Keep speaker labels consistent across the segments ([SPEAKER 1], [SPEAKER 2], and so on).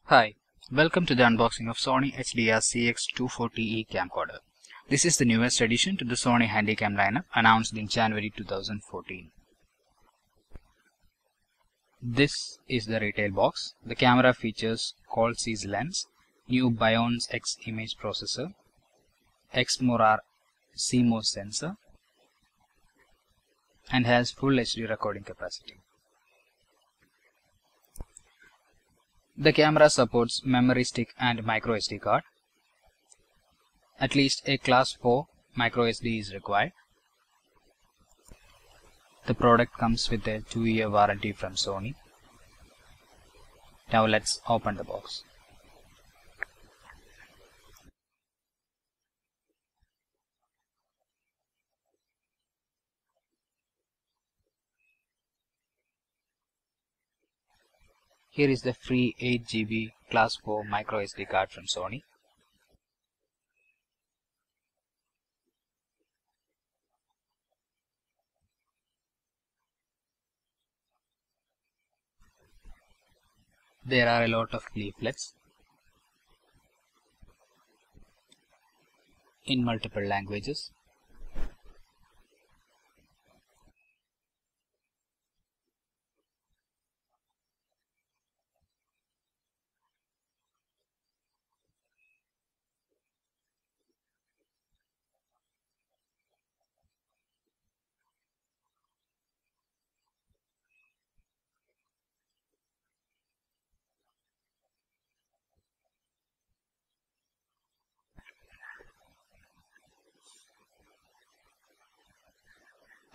[SPEAKER 1] Hi, welcome to the unboxing of Sony HDR CX240 E camcorder. This is the newest addition to the Sony handycam lineup announced in January 2014. This is the retail box. The camera features Quad-C's lens, new Bion's X image processor, XMORAR CMOS sensor, and has full HD recording capacity. The camera supports memory stick and micro SD card. At least a class 4 micro SD is required. The product comes with a 2-year warranty from Sony. Now let's open the box. Here is the free 8 GB class 4 micro SD card from Sony. There are a lot of leaflets in multiple languages.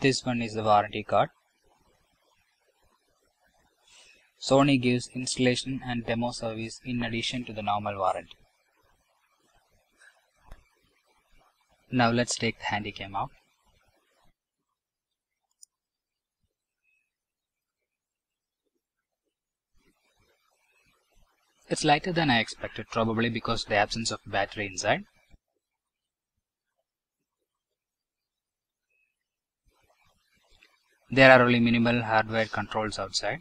[SPEAKER 1] This one is the warranty card. Sony gives installation and demo service in addition to the normal warranty. Now let's take the handycam out. It's lighter than I expected, probably because of the absence of battery inside. There are only minimal hardware controls outside.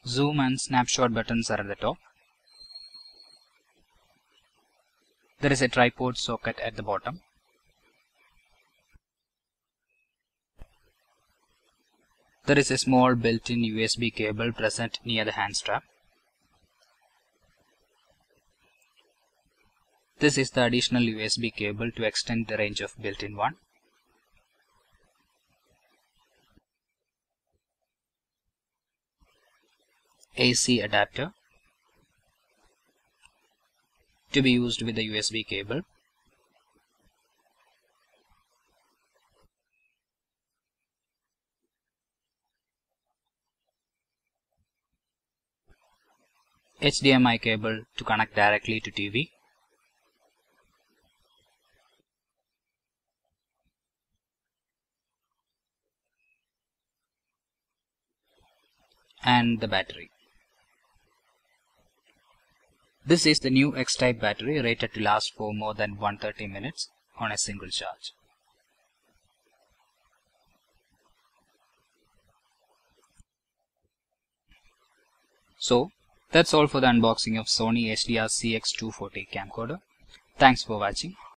[SPEAKER 1] Zoom and snapshot buttons are at the top. There is a tripod socket at the bottom. There is a small built-in USB cable present near the hand strap. This is the additional USB cable to extend the range of built-in one. AC adapter to be used with the USB cable. HDMI cable to connect directly to TV. And the battery. This is the new X-type battery rated to last for more than 130 minutes on a single charge. So, that's all for the unboxing of Sony HDR CX240 camcorder. Thanks for watching.